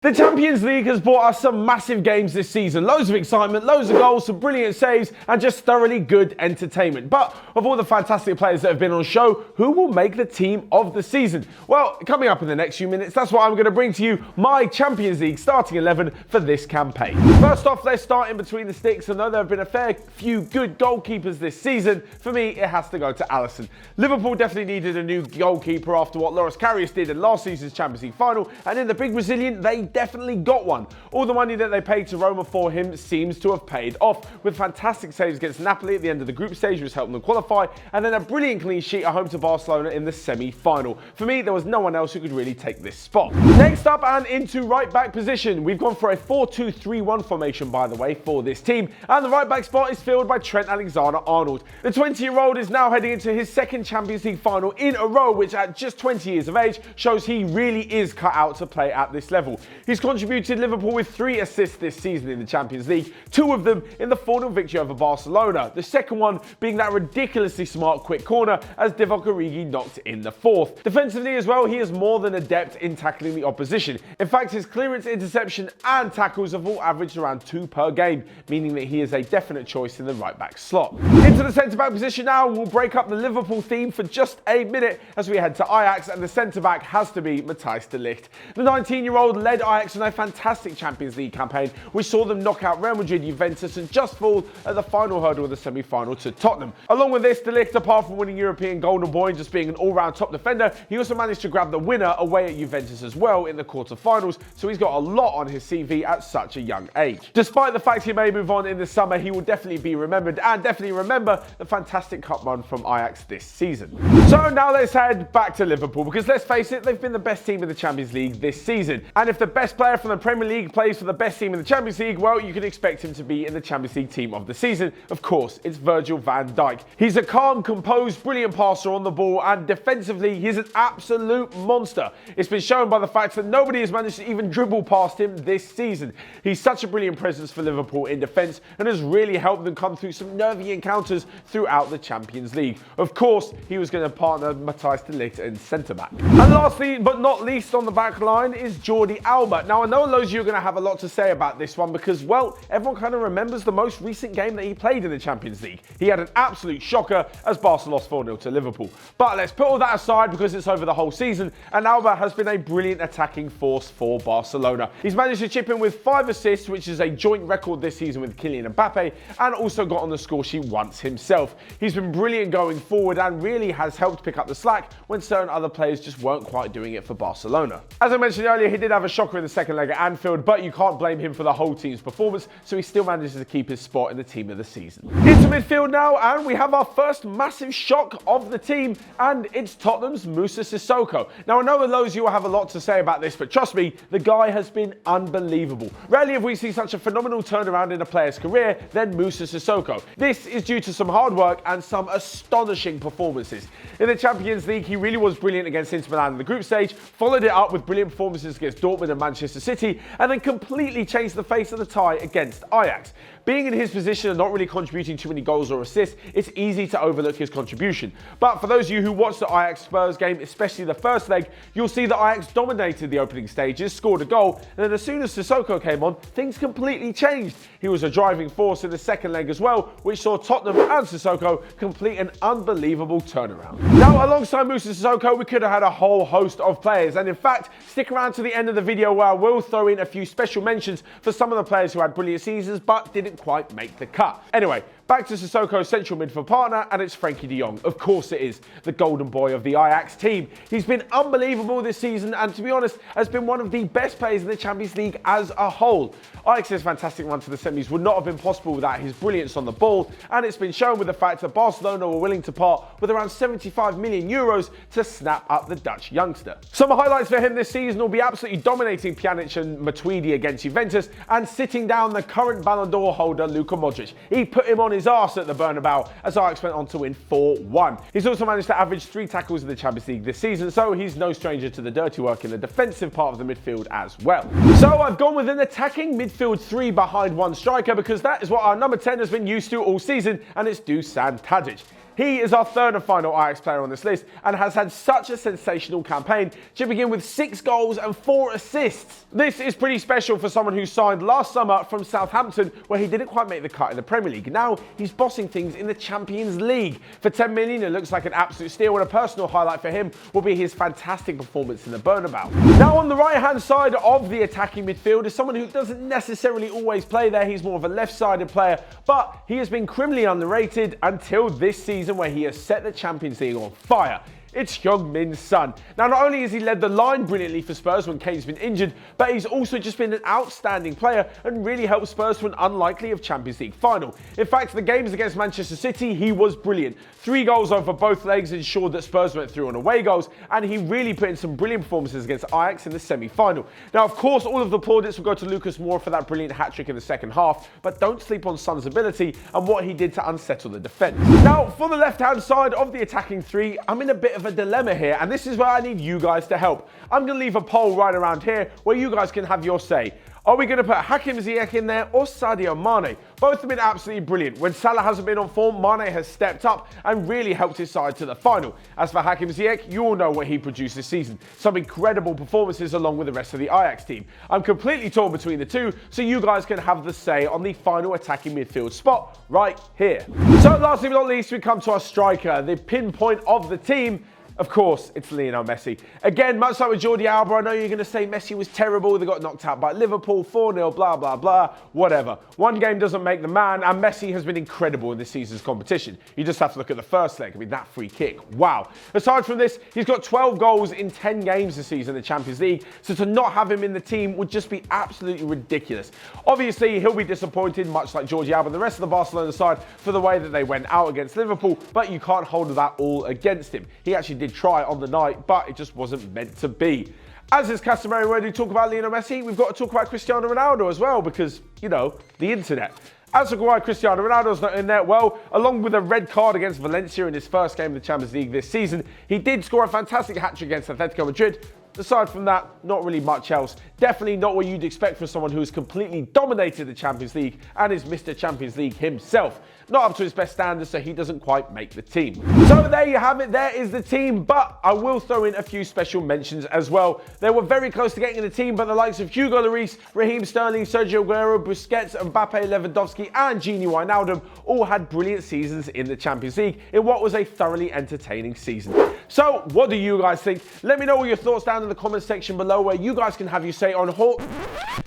The Champions League has brought us some massive games this season. Loads of excitement, loads of goals, some brilliant saves, and just thoroughly good entertainment. But of all the fantastic players that have been on show, who will make the team of the season? Well, coming up in the next few minutes, that's what I'm going to bring to you, my Champions League starting 11 for this campaign. First off, let's start in between the sticks. And though there have been a fair few good goalkeepers this season, for me, it has to go to Alisson. Liverpool definitely needed a new goalkeeper after what Loris Karius did in last season's Champions League final. And in the big Brazilian, they definitely got one. All the money that they paid to Roma for him seems to have paid off, with fantastic saves against Napoli at the end of the group stage, which helped them qualify, and then a brilliant clean sheet at home to Barcelona in the semi-final. For me, there was no one else who could really take this spot. Next up, and into right back position, we've gone for a 4-2-3-1 formation, by the way, for this team, and the right back spot is filled by Trent AlexanderArnold. The 20-year-old is now heading into his second Champions League final in a row, which at just 20 years of age shows he really is cut out to play at this level. He's contributed Liverpool with 3 assists this season in the Champions League, 2 of them in the 4-0 victory over Barcelona, the second one being that ridiculously smart quick corner as Divock Origi knocked in the 4th. Defensively as well, he is more than adept in tackling the opposition. In fact, his clearance, interception and tackles have all averaged around 2 per game, meaning that he is a definite choice in the right back slot. Into the centre back position now, we'll break up the Liverpool theme for just a minute as we head to Ajax, and the centre back has to be Matthijs de Ligt. The 19-year-old led Ajax on a fantastic Champions League campaign, which saw them knock out Real Madrid, Juventus and just fall at the final hurdle of the semi-final to Tottenham. Along with this, de Ligt, apart from winning European Golden Boy and just being an all-round top defender, he also managed to grab the winner away at Juventus as well in the quarter-finals, so he's got a lot on his CV at such a young age. Despite the fact he may move on in the summer, he will definitely be remembered and definitely remember the fantastic cup run from Ajax this season. So now let's head back to Liverpool, because let's face it, they've been the best team in the Champions League this season. And if the best player from the Premier League plays for the best team in the Champions League, well, you can expect him to be in the Champions League team of the season. Of course, it's Virgil van Dijk. He's a calm, composed, brilliant passer on the ball, and defensively, he's an absolute monster. It's been shown by the fact that nobody has managed to even dribble past him this season. He's such a brilliant presence for Liverpool in defence and has really helped them come through some nervy encounters throughout the Champions League. Of course, he was going to partner Matthijs de Ligt in centre-back. And lastly, but not least on the back line, is Jordi Alba. Now, I know loads of you are going to have a lot to say about this one because, well, everyone kind of remembers the most recent game that he played in the Champions League. He had an absolute shocker as Barca lost 4-0 to Liverpool. But let's put all that aside because it's over the whole season, and Alba has been a brilliant attacking force for Barcelona. He's managed to chip in with 5 assists, which is a joint record this season with Kylian Mbappe, and also got on the score sheet once himself. He's been brilliant going forward and really has helped pick up the slack when certain other players just weren't quite doing it for Barcelona. As I mentioned earlier, he did have a shocker in the second leg at Anfield, but you can't blame him for the whole team's performance, so he still manages to keep his spot in the team of the season. Into midfield now, and we have our first massive shock of the team, and it's Tottenham's Moussa Sissoko. Now, I know that loads of you will have a lot to say about this, but trust me, the guy has been unbelievable. Rarely have we seen such a phenomenal turnaround in a player's career than Moussa Sissoko. This is due to some hard work and some astonishing performances. In the Champions League, he really was brilliant against Inter Milan in the group stage, followed it up with brilliant performances against Dortmund and Manchester City, and then completely changed the face of the tie against Ajax. Being in his position and not really contributing too many goals or assists, it's easy to overlook his contribution. But for those of you who watched the Ajax Spurs game, especially the first leg, you'll see that Ajax dominated the opening stages, scored a goal, and then as soon as Sissoko came on, things completely changed. He was a driving force in the second leg as well, which saw Tottenham and Sissoko complete an unbelievable turnaround. Now, alongside Moussa Sissoko, we could have had a whole host of players, and in fact, stick around to the end of the video where I will throw in a few special mentions for some of the players who had brilliant seasons but didn't quite make the cut. Anyway, back to Sissoko's central midfield partner, and it's Frenkie de Jong. Of course it is, the golden boy of the Ajax team. He's been unbelievable this season, and to be honest, has been one of the best players in the Champions League as a whole. Ajax's fantastic run to the semis would not have been possible without his brilliance on the ball, and it's been shown with the fact that Barcelona were willing to part with around 75 million euros to snap up the Dutch youngster. Some highlights for him this season will be absolutely dominating Pjanic and Matuidi against Juventus and sitting down the current Ballon d'Or holder Luka Modric. He put him on his arse at the Bernabeu as Ajax went on to win 4-1. He's also managed to average 3 tackles in the Champions League this season, so he's no stranger to the dirty work in the defensive part of the midfield as well. So I've gone with an attacking midfield 3 behind 1 striker because that is what our number 10 has been used to all season, and it's Dusan Tadic. he is our third and final Ajax player on this list and has had such a sensational campaign, chipping in with 6 goals and 4 assists. This is pretty special for someone who signed last summer from Southampton, where he didn't quite make the cut in the Premier League. Now he's bossing things in the Champions League. For 10 million, it looks like an absolute steal, and a personal highlight for him will be his fantastic performance in the Bernabeu. Now on the right-hand side of the attacking midfield is someone who doesn't necessarily always play there. He's more of a left-sided player, but he has been criminally underrated until this season, where he has set the Champions League on fire. It's Heung-min Son. Now, not only has he led the line brilliantly for Spurs when Kane's been injured, but he's also just been an outstanding player and really helped Spurs to an unlikely of Champions League final. In fact, the games against Manchester City, he was brilliant. 3 goals over both legs ensured that Spurs went through on away goals, and he really put in some brilliant performances against Ajax in the semi-final. Now, of course, all of the plaudits will go to Lucas Moura for that brilliant hat-trick in the second half, but don't sleep on Son's ability and what he did to unsettle the defence. Now, for the left-hand side of the attacking three, I'm in a bit of a dilemma here, and this is where I need you guys to help. I'm going to leave a poll right around here where you guys can have your say. Are we going to put Hakim Ziyech in there or Sadio Mane? Both have been absolutely brilliant. When Salah hasn't been on form, Mane has stepped up and really helped his side to the final. As for Hakim Ziyech, you all know what he produced this season. Some incredible performances along with the rest of the Ajax team. I'm completely torn between the two, so you guys can have the say on the final attacking midfield spot right here. So lastly but not least, we come to our striker, the pinpoint of the team. Of course, it's Lionel Messi. Again, much like with Jordi Alba, I know you're going to say Messi was terrible, they got knocked out by Liverpool, 4-0, blah, blah, blah, whatever. One game doesn't make the man, and Messi has been incredible in this season's competition. You just have to look at the first leg. I mean, that free kick, wow. Aside from this, he's got 12 goals in 10 games this season in the Champions League, so to not have him in the team would just be absolutely ridiculous. Obviously, he'll be disappointed, much like Jordi Alba and the rest of the Barcelona side, for the way that they went out against Liverpool, but you can't hold that all against him. He actually did try on the night, but it just wasn't meant to be. As is customary when we talk about Lionel Messi, we've got to talk about Cristiano Ronaldo as well, because, you know, the internet. As for why Cristiano Ronaldo's not in there, well, along with a red card against Valencia in his first game of the Champions League this season, he did score a fantastic hat-trick against Atletico Madrid. Aside from that, not really much else. Definitely not what you'd expect from someone who has completely dominated the Champions League and is Mr. Champions League himself. Not up to his best standards, so he doesn't quite make the team. So there you have it, there is the team, but I will throw in a few special mentions as well. They were very close to getting in the team, but the likes of Hugo Lloris, Raheem Sterling, Sergio Aguero, Busquets, Mbappe, Lewandowski and Gini Wijnaldum all had brilliant seasons in the Champions League in what was a thoroughly entertaining season. So what do you guys think? Let me know your thoughts down in the comment section below, where you guys can have your say on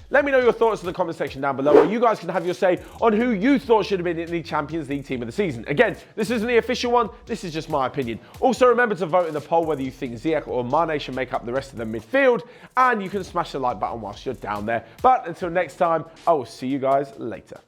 Let me know your thoughts in the comment section down below, where you guys can have your say on who you thought should have been in the Champions League team of the season. Again, this isn't the official one, this is just my opinion. Also, remember to vote in the poll whether you think Ziyech or Mane should make up the rest of the midfield, and you can smash the like button whilst you're down there. But until next time, I will see you guys later.